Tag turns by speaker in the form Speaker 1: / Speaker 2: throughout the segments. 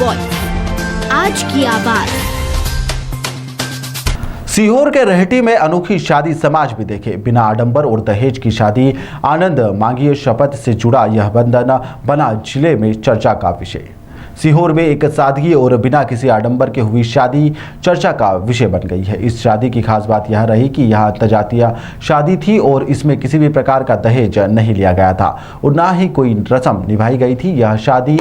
Speaker 1: Voice, आज की आवाज।
Speaker 2: सीहोर के रेहटी में अनोखी शादी समाज भी देखे। बिना आडंबर और दहेज की शादी, आनंद मांगिए शपथ से जुड़ा यह बंधन बना जिले में चर्चा का विषय। सीहोर में एक सादगी और बिना किसी आडंबर के हुई शादी चर्चा का विषय बन गई है। इस शादी की खास बात यह रही कि यह अंतर्जातीय शादी थी और इसमें किसी भी प्रकार का दहेज नहीं लिया गया था और ना ही कोई रस्म निभाई गई थी। यह शादी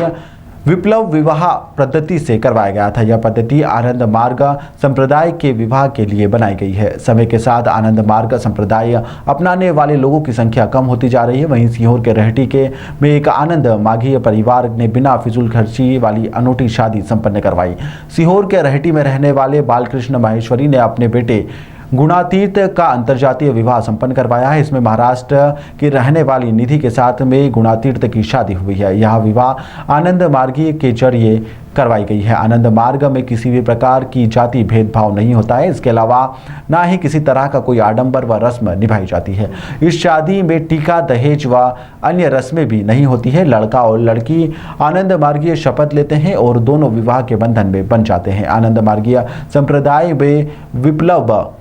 Speaker 2: विप्लव विवाह पद्धति से करवाया गया था। यह पद्धति आनंद मार्ग संप्रदाय के विवाह के लिए बनाई गई है। समय के साथ आनंद मार्ग संप्रदाय अपनाने वाले लोगों की संख्या कम होती जा रही है। वहीं सीहोर के रेहटी में एक आनंद माघी परिवार ने बिना फिजूल खर्ची वाली अनूठी शादी संपन्न करवाई। सीहोर के रेहटी में रहने वाले बालकृष्ण माहेश्वरी ने अपने बेटे गुणातीत का अंतर्जातीय विवाह संपन्न करवाया है। इसमें महाराष्ट्र की रहने वाली निधि के साथ में गुणातीत की शादी हुई है। यह विवाह आनंद मार्गी के जरिए करवाई गई है। आनंद मार्ग में किसी भी प्रकार की जाति भेदभाव नहीं होता है। इसके अलावा ना ही किसी तरह का कोई आडंबर व रस्म निभाई जाती है। इस शादी में टीका, दहेज व अन्य रस्में भी नहीं होती है। लड़का और लड़की आनंद मार्गीय शपथ लेते हैं और दोनों विवाह के बंधन में बन जाते हैं। आनंद मार्गीय संप्रदाय में विप्लव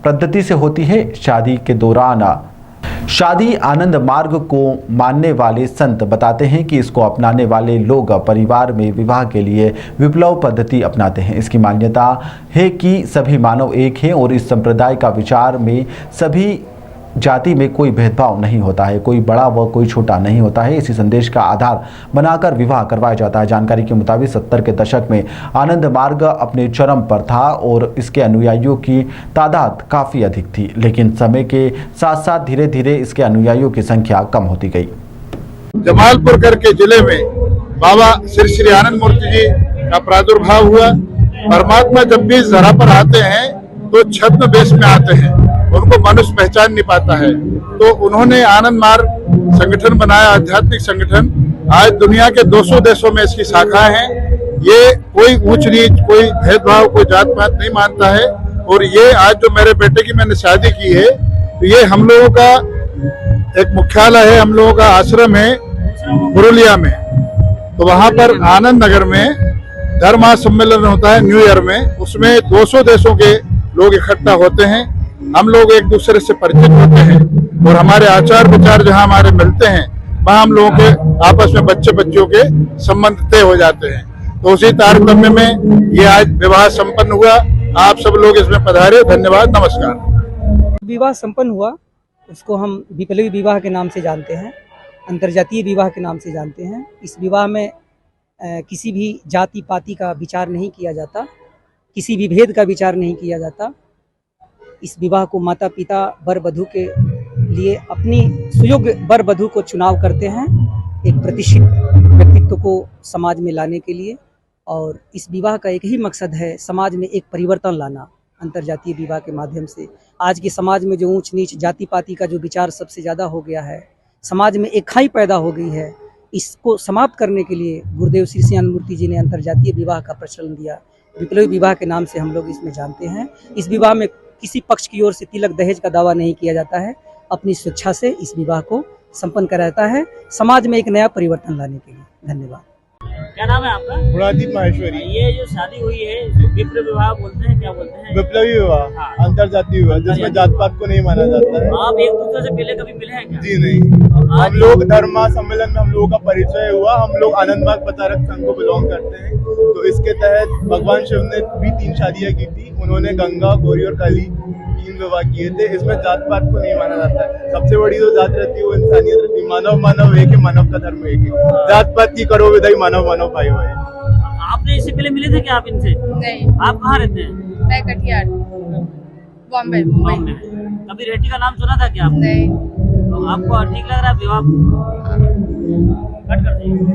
Speaker 2: पद्धति से होती है। शादी के दौरान शादी आनंद मार्ग को मानने वाले संत बताते हैं कि इसको अपनाने वाले लोग परिवार में विवाह के लिए विप्लव पद्धति अपनाते हैं। इसकी मान्यता है कि सभी मानव एक हैं और इस संप्रदाय का विचार में सभी जाति में कोई भेदभाव नहीं होता है, कोई बड़ा व कोई छोटा नहीं होता है। इसी संदेश का आधार बनाकर विवाह करवाया जाता है। जानकारी के मुताबिक 70 के दशक में आनंद मार्ग अपने चरम पर था और इसके अनुयायियों की तादाद काफ़ी अधिक थी, लेकिन समय के साथ साथ धीरे धीरे इसके अनुयायियों की संख्या कम होती गई।
Speaker 3: जमालपुर करके जिले में बाबा श्री श्री आनंद मूर्ति जी का प्रादुर्भाव हुआ। परमात्मा जब भी इस धरा पर आते हैं तो छद्म वेश में आते हैं, उनको मनुष्य पहचान नहीं पाता है। तो उन्होंने आनंद मार्ग संगठन बनाया, आध्यात्मिक संगठन। आज दुनिया के 200 देशों में इसकी शाखाएं हैं। ये कोई ऊंच नीच, कोई भेदभाव, कोई जात पात नहीं मानता है। और ये आज जो मेरे बेटे की मैंने शादी की है, तो ये हम लोगों का एक मुख्यालय है, हम लोगों का आश्रम है पुरुलिया में। तो वहां पर आनंद नगर में धर्म सम्मेलन होता है न्यू ईयर में, उसमें 200 देशों के लोग इकट्ठा होते हैं। हम लोग एक दूसरे से परिचित होते हैं और हमारे आचार विचार जहां हमारे मिलते हैं, वहां हम लोगों के आपस में बच्चे बच्चियों के संबंध तय हो जाते हैं। तो उसी तारतम्य में ये आज विवाह संपन्न हुआ। आप सब लोग इसमें पधारे। धन्यवाद, नमस्कार।
Speaker 4: विवाह संपन्न हुआ, उसको हम विप्लवी विवाह के नाम से जानते हैं, अंतर्जातीय विवाह के नाम से जानते हैं। इस विवाह में किसी भी जाति पाति का विचार नहीं किया जाता, किसी भी भेद का विचार नहीं किया जाता। इस विवाह को माता पिता वर वधू के लिए अपनी सुयोग्य वर वधू को चुनाव करते हैं, एक प्रतिष्ठित व्यक्तित्व को समाज में लाने के लिए। और इस विवाह का एक ही मकसद है, समाज में एक परिवर्तन लाना अंतर्जातीय विवाह के माध्यम से। आज के समाज में जो ऊंच नीच जाति पाति का जो विचार सबसे ज़्यादा हो गया है, समाज में एक खाई पैदा हो गई है, इसको समाप्त करने के लिए गुरुदेव श्री श्री आनंद मूर्ति जी ने अंतर्जातीय विवाह का प्रचलन दिया। विप्लवी विवाह के नाम से हम लोग इसमें जानते हैं। इस विवाह में किसी पक्ष की ओर से तिलक दहेज का दावा नहीं किया जाता है। अपनी स्वेच्छा से इस विवाह को संपन्न कराता है, समाज में एक नया परिवर्तन लाने के लिए। धन्यवाद।
Speaker 5: क्या नाम है आपका?
Speaker 6: गुणातीत माहेश्वरी।
Speaker 5: ये जो शादी हुई है इसको विप्लव विवाह बोलते हैं, क्या बोलते हैं?
Speaker 6: विप्लवी विवाह,
Speaker 5: हाँ।
Speaker 6: अंतर्जातीय विवाह, जिसमें जात पात को नहीं माना जाता है।
Speaker 5: आप एक दूसरे से पहले कभी मिले हैं क्या?
Speaker 6: जी नहीं। हम लोग धर्म सम्मेलन में हम लोगों का परिचय हुआ। हम लोग आनंद मार्ग प्रचारक संघ को बिलोंग करते हैं। तो इसके तहत भगवान शिव ने भी 3 शादियां की थी। उन्होंने गंगा, गौरी और काली 3 विवाह किए थे। इसमें जात पात को नहीं माना जाता है। सबसे बड़ी जो जात रहती है वो इंसानियत रहती है। मानव मानव एक है, मानव का धर्म एक है। जात पात की करो विदाई, मानव मानव भाई भाई।
Speaker 5: आपने इससे पहले मिले थे क्या आप इनसे?
Speaker 7: नहीं।
Speaker 5: आप कहाँ रहते हैं?
Speaker 7: मैं कटिहार, बॉम्बे,
Speaker 5: बॉम्बे
Speaker 7: मुंबई।
Speaker 5: में। कभी रेड्डी का नाम सुना था क्या आपने?
Speaker 7: नहीं।
Speaker 5: तो आपको ठीक लग रहा है विवाह? कट कर दीजिए।